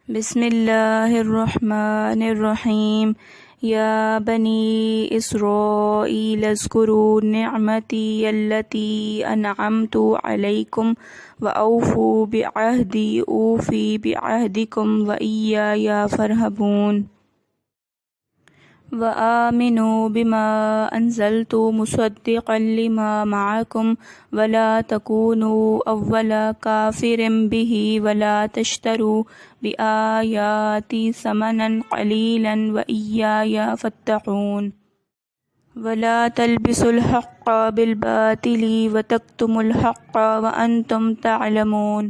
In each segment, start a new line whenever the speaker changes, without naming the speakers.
بسم اللہ الرحمن الرحیم یا بنی اسرائیل اذکروا نعمتی التی انعمت علیکم واوفوا بعہدی اوفی بعہدکم وایای فارہبون وآمنوا بما انزلت مصدقا لما معکم ولا تکونوا اول کافر به ولا تشتروا بآیاتی ثمنا قلیلا وایای فاتقون ولا تلبسوا الحق بالباطل وتکتموا الحق وانتم تعلمون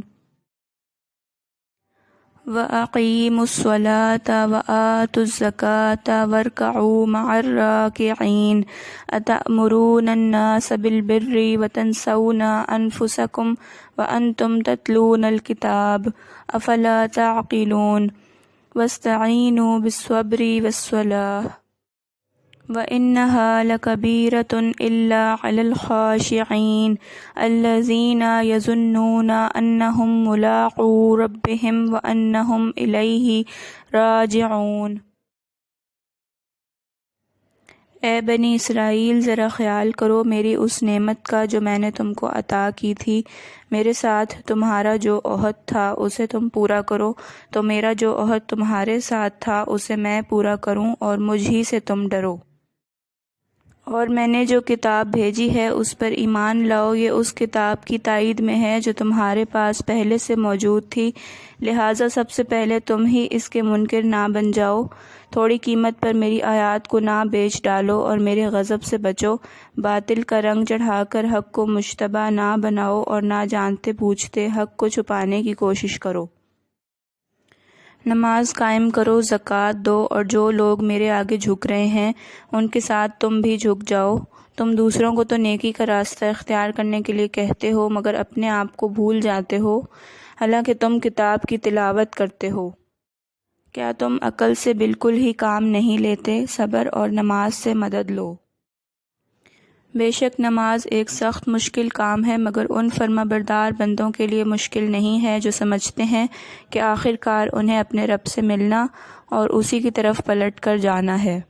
وَأَقِيمُوا الصَّلَاةَ وَآتُوا الزَّكَاةَ وَارْكَعُوا مَعَ الرَّاكِعِينَ أَتَأْمُرُونَ النَّاسَ بِالْبِرِّ وَتَنْسَوْنَ أَنفُسَكُمْ وَأَنْتُمْ تَتْلُونَ الْكِتَابَ أَفَلَا تَعْقِلُونَ وَاسْتَعِينُوا بِالصَّبْرِ وَالصَّلَاةِ وَإِنَّهَا لَكَبِيرَةٌ إِلَّا عَلَى الْخَاشِعِينَ الَّذِينَ يَظُنُّونَ أَنَّهُمْ مُلَاقُو رَبِّهِمْ وَأَنَّهُمْ إِلَيْهِ راجعون۔ اے بنی اسرائیل، ذرا خیال کرو میری اس نعمت کا جو میں نے تم کو عطا کی تھی۔ میرے ساتھ تمہارا جو عہد تھا اسے تم پورا کرو، تو میرا جو عہد تمہارے ساتھ تھا اسے میں پورا کروں، اور مجھ ہی سے تم ڈرو۔ اور میں نے جو کتاب بھیجی ہے اس پر ایمان لاؤ، یہ اس کتاب کی تائید میں ہے جو تمہارے پاس پہلے سے موجود تھی، لہٰذا سب سے پہلے تم ہی اس کے منکر نہ بن جاؤ۔ تھوڑی قیمت پر میری آیات کو نہ بیچ ڈالو اور میرے غضب سے بچو۔ باطل کا رنگ چڑھا کر حق کو مشتبہ نہ بناؤ، اور نہ جانتے بوجھتے حق کو چھپانے کی کوشش کرو۔ نماز قائم کرو، زکوٰۃ دو، اور جو لوگ میرے آگے جھک رہے ہیں ان کے ساتھ تم بھی جھک جاؤ۔ تم دوسروں کو تو نیکی کا راستہ اختیار کرنے کے لیے کہتے ہو، مگر اپنے آپ کو بھول جاتے ہو، حالانکہ تم کتاب کی تلاوت کرتے ہو۔ کیا تم عقل سے بالکل ہی کام نہیں لیتے؟ صبر اور نماز سے مدد لو۔ بے شک نماز ایک سخت مشکل کام ہے، مگر ان فرمانبردار بندوں کے لیے مشکل نہیں ہے جو سمجھتے ہیں کہ آخر کار انہیں اپنے رب سے ملنا اور اسی کی طرف پلٹ کر جانا ہے۔